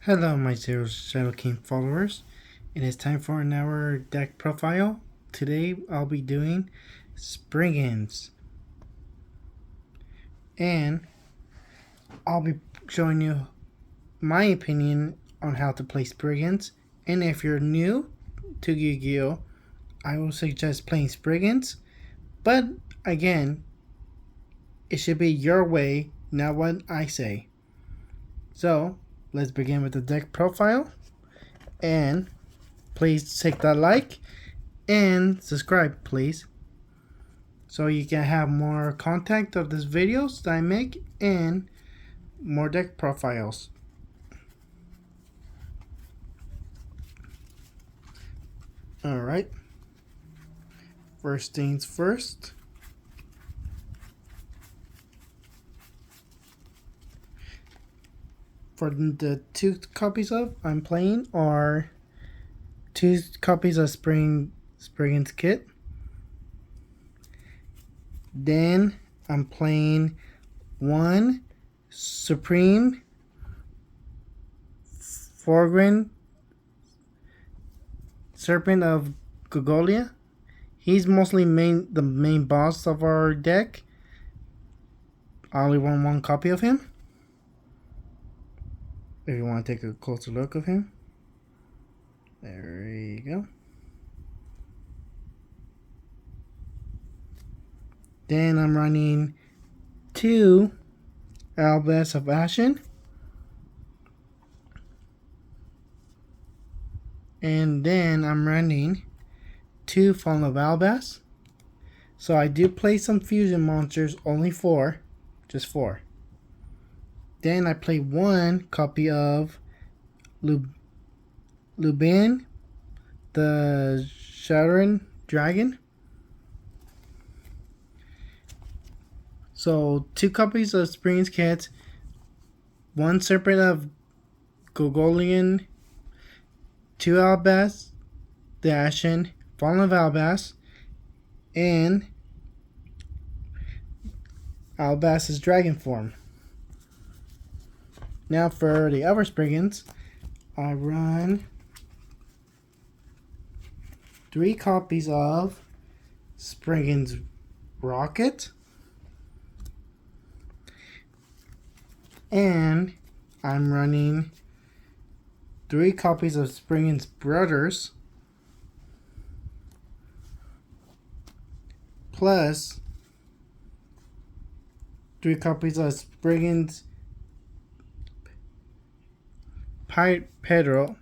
Hello, my Zero Shadow King followers. It is time for another deck profile. Today I'll be doing springans, and I'll be showing you my opinion on how to play springans. And if you're new to Yu-Gi-Oh, I will suggest playing springans. But again, it should be your way, not what I say. So let's begin with the deck profile, and please take that like and subscribe, please, so you can have more content of these videos that I make and more deck profiles. Alright, first things first, for the 2 copies of I'm playing are 2 copies of Spriggan's kit. Then I'm playing 1 Supreme Foreground Serpent of Gogolia. He's mostly the main boss of our deck. I only want 1 copy of him. If you want to take a closer look of him. There you go. Then I'm running 2 Albas of Ashen. And then I'm running 2 Fallen of Albas. So I do play some fusion monsters, only 4. Just 4. Then I play 1 copy of Lubin, the Shattering Dragon. So 2 copies of Spring's Kit, 1 Serpent of Gogolian, 2 Albas, the Ashen, Fallen of Albas, and Albas's Dragon form. Now for the other Springans, I run 3 copies of Springans Rocket, and I'm running 3 copies of Springans Brothers, plus 3 copies of Springans Pedro.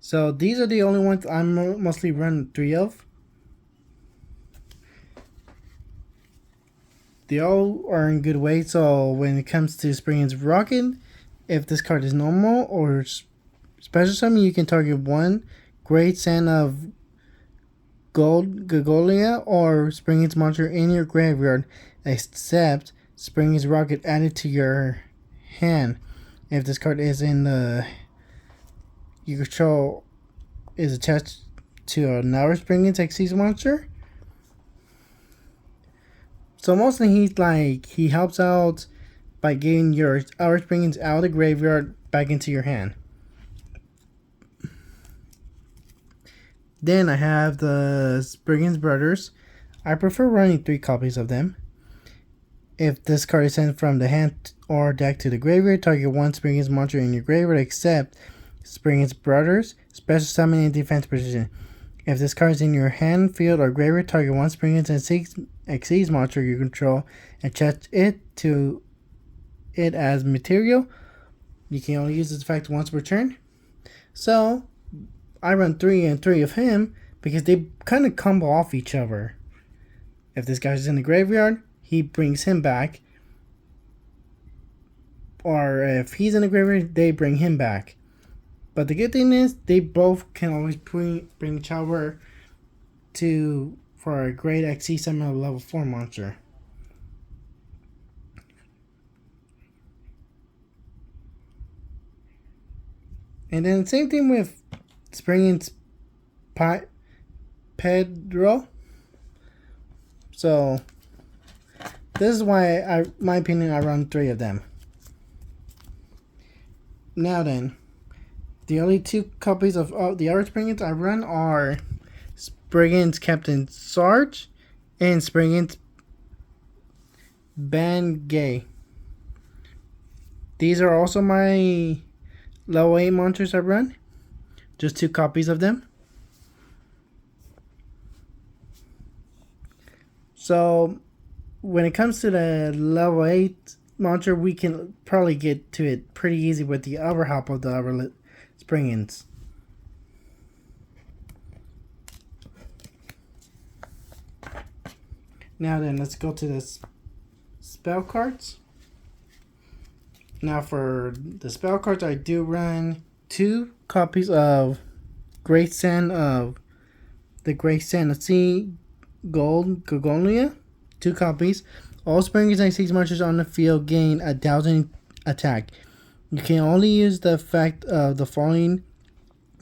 So these are the only ones I'm mostly run 3 of. They all are in good weight, so when it comes to Springans Rocket, if this card is normal or special summon, you can target 1 Great Sand of Gogolia or Springans monster in your graveyard, except Springans Rocket added to your hand. If this card is in the you control is attached to another Springans Xyz monster. So mostly he helps out by getting your our Springans out of the graveyard back into your hand. Then I have the Springans Brothers. I prefer running 3 copies of them. If this card is sent from the hand or deck to the graveyard, target 1 Springans monster in your graveyard except Springans Brothers, special summon and defense position. If this card is in your hand, field, or graveyard, target 1 Springans and Xyz monster you control and attach it to it as material. You can only use this effect once per turn. So I run 3 and 3 of him because they kind of combo off each other. If this guy's in the graveyard, he brings him back. Or if he's in the graveyard, they bring him back. But the good thing is, they both can always bring each other for a great XC summon level 4 monster. And then same thing with Springans Pedro. So this is why my opinion, I run 3 of them. Now then, the only two copies of the other Springans I run are Springans Captain Sarge and Springans Ban Gay. These are also my level 8 monsters I run. Just two copies of them. So when it comes to the level 8 monster, we can probably get to it pretty easy with the other half of the other Springans. Now then, let's go to the spell cards. Now for the spell cards, I do run two copies of Great Sand of the Great Sand of Sea Gold Gorgonia. Two copies. All Springans and 6 monsters on the field gain 1,000 attack. You can only use the effect of the following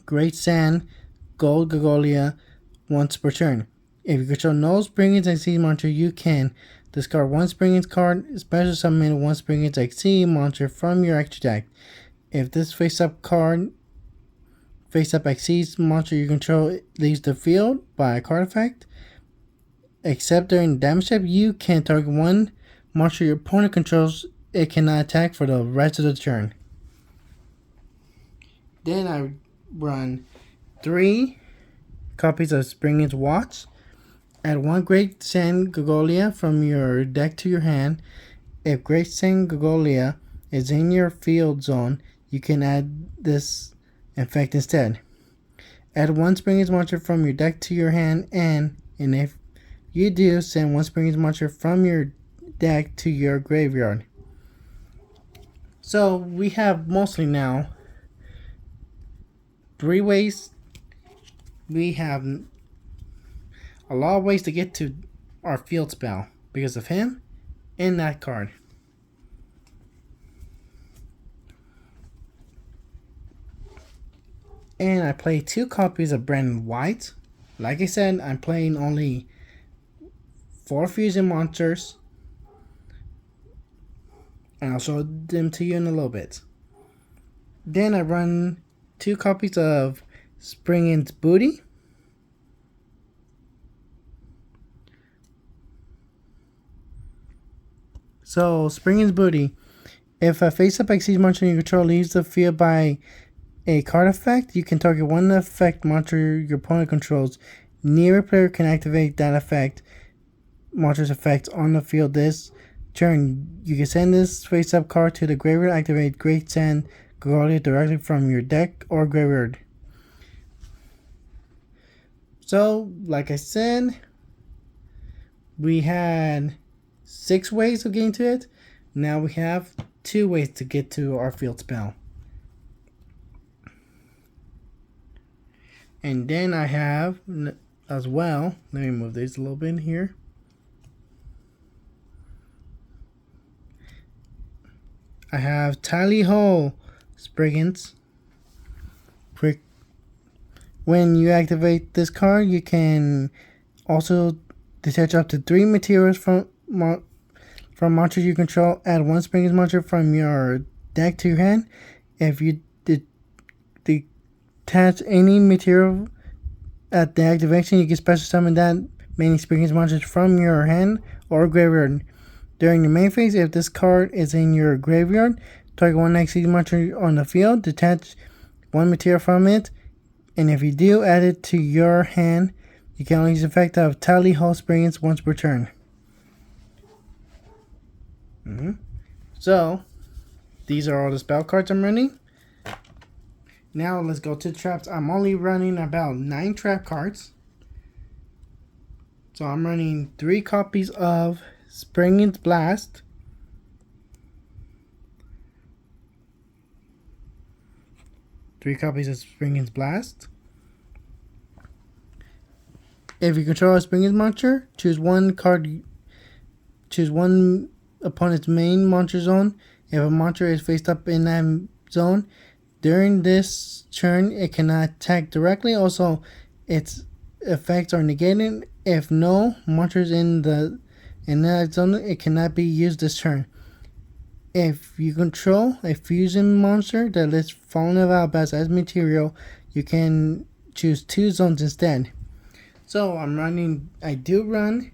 Great Sand Gold Gorgonia once per turn. If you control no Springans and Sea monster, you can discard one Springans card, special summon one Springans and Sea monster from your extra deck. If this face-up exceeds monster you control leaves the field by a card effect, except during damage step, you can target one monster your opponent controls. It cannot attack for the rest of the turn. Then I run 3 copies of Springans Watch. Add 1 Great Sand Gorgonia from your deck to your hand. If Great Sand Gorgonia is in your field zone, you can add this effect instead. Add 1 Springans monster from your deck to your hand, and if you do, send 1 Springans monster from your deck to your graveyard. So we have mostly now 3 ways. We have a lot of ways to get to our field spell because of him and that card. And I play 2 copies of Brandon White. Like I said, I'm playing only 4 fusion monsters. And I'll show them to you in a little bit. Then I run 2 copies of Springans Booty. So, Springans Booty. If a face-up exceeds monster you control leaves the field by a card effect, you can target one effect monster your opponent controls. Neither player can activate that effect monster's effect on the field this turn. You can send this face-up card to the graveyard. Activate Great Sand Gorgonia directly from your deck or graveyard. So, like I said, we had 6 ways of getting to it. Now we have 2 ways to get to our field spell. And then I have as well, let me move this a little bit here. I have Tally Ho Springans. Quick. When you activate this card, you can also detach up to 3 materials from monsters you control. Add 1 Springans monster from your deck to your hand. If you detach any material at the activation, you can special summon that many Springans monsters from your hand or graveyard. During the main phase, if this card is in your graveyard, target 1 XC monster on the field, detach 1 material from it, and if you do, add it to your hand. You can only use the effect of Tally Ho Springans once per turn. So, these are all the spell cards I'm running. Now let's go to traps. I'm only running about 9 trap cards. So I'm running 3 copies of Springans Blast. Three copies of Springans Blast. If you control a Springans monster, choose one opponent's main monster zone. If a monster is faced up in that zone, during this turn, it cannot attack directly. Also, its effects are negated. If no monsters in that zone, it cannot be used this turn. If you control a fusion monster that lists Fallen of Albaz as material, you can choose 2 zones instead. So I do run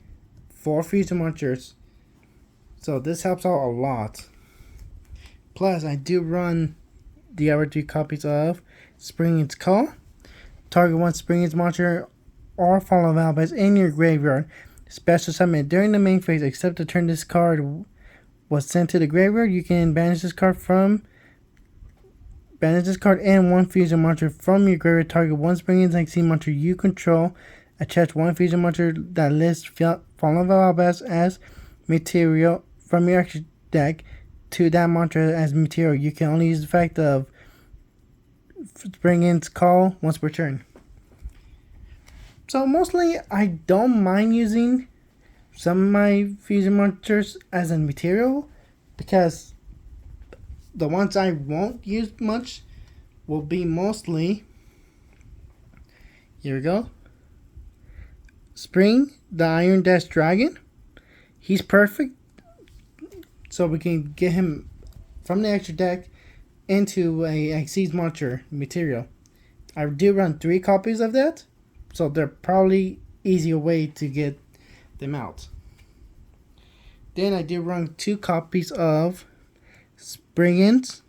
4 fusion monsters. So this helps out a lot. Plus, I do run the other 3 copies of Springans Call. Target 1 Springans monster or Fallen of Albaz in your graveyard. Special summon during the main phase, except the turn this card was sent to the graveyard. You can banish this card and 1 fusion monster from your graveyard. Target 1 Springans XC monster you control. Attach 1 fusion monster that lists Fallen of Albaz as material from your extra deck to that monster as material. You can only use the effect of Springans Call once per turn. So mostly I don't mind using some of my fusion monsters as a material, because the ones I won't use much will be mostly, here we go, Spring, the Iron Dash Dragon. He's perfect, so we can get him from the extra deck into a Xyz monster material. I do run 3 copies of that, so they're probably easier way to get them out. Then I did run 2 copies of Springans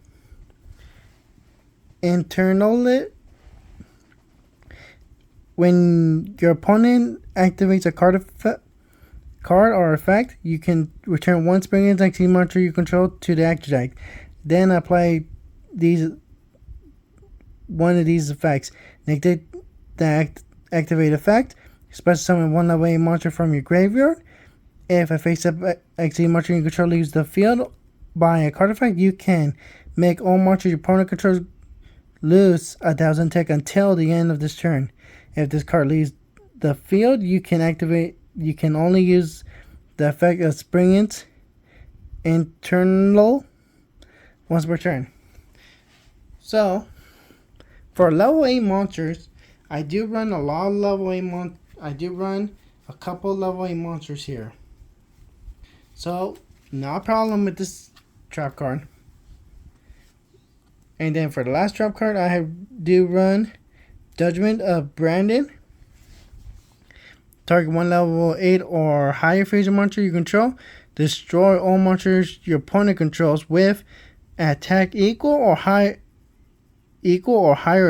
Internal. When your opponent activates a card or effect, you can return 1 Springans XC monster you control to the extra deck. Then apply one of these effects. Negate the activate effect. Special summon 1 level 8 monster from your graveyard. If a face-up XC monster you control leaves the field by a card effect, you can make all monsters your opponent controls lose 1000 tech until the end of this turn. If this card leaves the field, you can only use the effect of Springans Internal once per turn. So, for level 8 monsters, I do run a lot of level 8 I do run a couple level 8 monsters here. So, no problem with this trap card. And then for the last trap card, I do run Judgment of Brandon. Target 1 level 8 or higher fusion monster you control. Destroy all monsters your opponent controls with attack equal or higher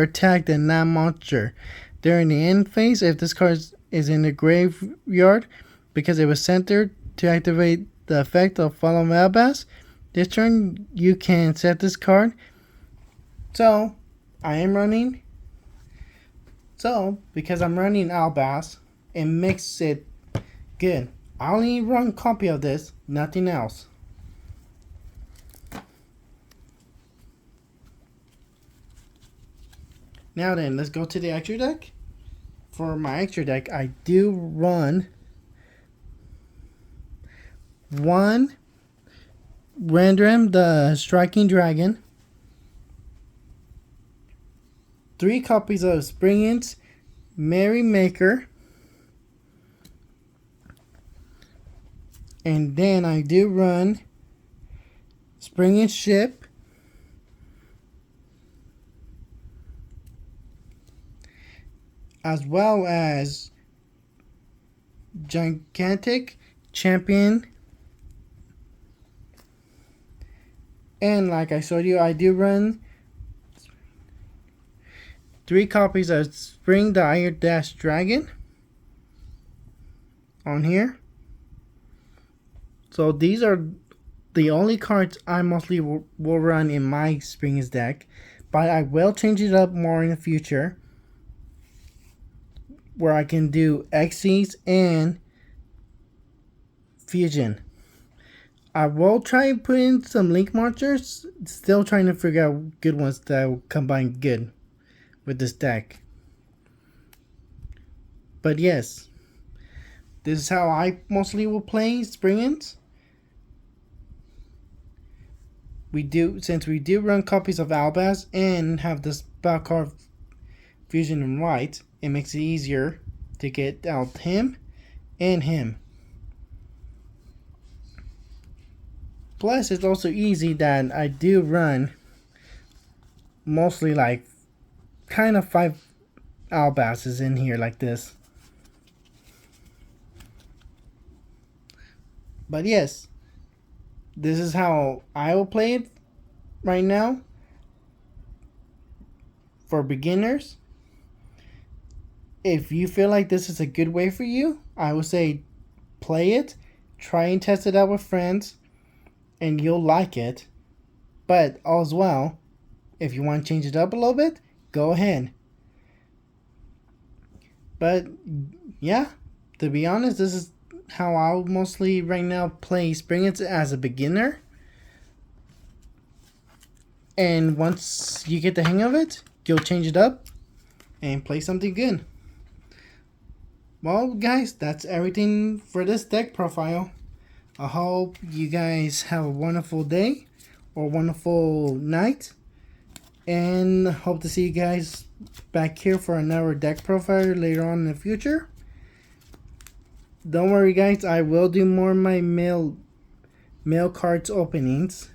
attack than that monster. During the end phase, if this card is in the graveyard because it was centered to activate the effect of Fallen of Albaz, this turn you can set this card. So, because I'm running Albaz, it makes it good. I only run copy of this, nothing else. Now then, let's go to the extra deck. For my extra deck, I do run 1 Random the Striking Dragon, 3 copies of Springans Merrymaker, and then I do run Springans Ship, as well as Gigantic Champion. And like I showed you, I do run 3 copies of Spring the Iron Dash Dragon on here. So these are the only cards I mostly will run in my Springans deck, but I will change it up more in the future, where I can do Xyz and Fusion. I will try and put in some Link monsters, still trying to figure out good ones that will combine good with this deck. But yes, this is how I mostly will play Springans. Since we do run copies of Albaz and have this spell card Fusion in white, it makes it easier to get out him and him. Plus, it's also easy that I do run mostly like kind of 5 albasses in here like this. But yes, this is how I will play it right now for beginners. If you feel like this is a good way for you, I would say play it, try and test it out with friends, and you'll like it. But as well, if you want to change it up a little bit, go ahead. But yeah, to be honest, this is how I mostly right now play Springans as a beginner. And once you get the hang of it, you'll change it up and play something good. Well, guys, that's everything for this deck profile. I hope you guys have a wonderful day or wonderful night. And hope to see you guys back here for another deck profile later on in the future. Don't worry, guys, I will do more of my mail cards openings.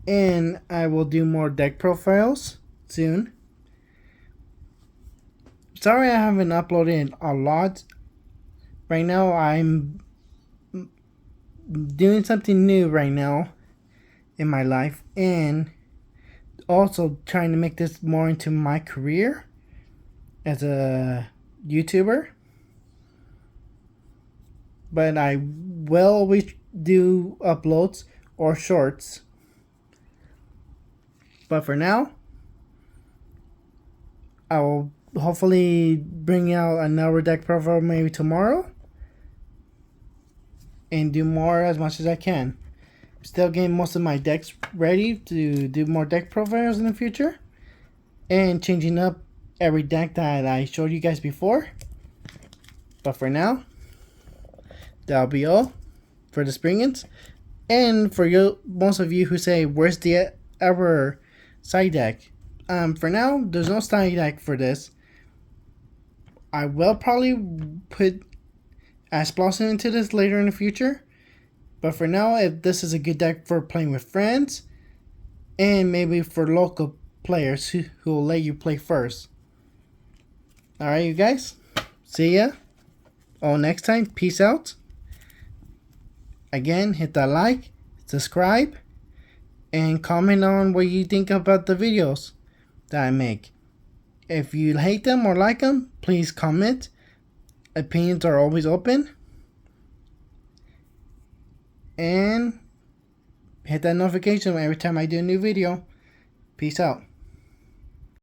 And I will do more deck profiles soon. Sorry I haven't uploaded a lot. Right now I'm doing something new right now in my life, and also trying to make this more into my career as a YouTuber. But I will always do uploads or shorts. But for now, I will hopefully bring out another deck profile maybe tomorrow. And do more as much as I can. Still getting most of my decks ready to do more deck profiles in the future. And changing up every deck that I showed you guys before. But for now, that'll be all for the Springans. And for you, most of you who say, where's the ever side deck? For now, there's no side deck for this. I will probably put Ash Blossom into this later in the future. But for now, if this is a good deck for playing with friends, and maybe for local players who will let you play first. Alright, you guys. See ya. All next time. Peace out. Again, hit that like, subscribe, and comment on what you think about the videos that I make. If you hate them or like them, please comment. Opinions are always open. And hit that notification every time I do a new video. Peace out.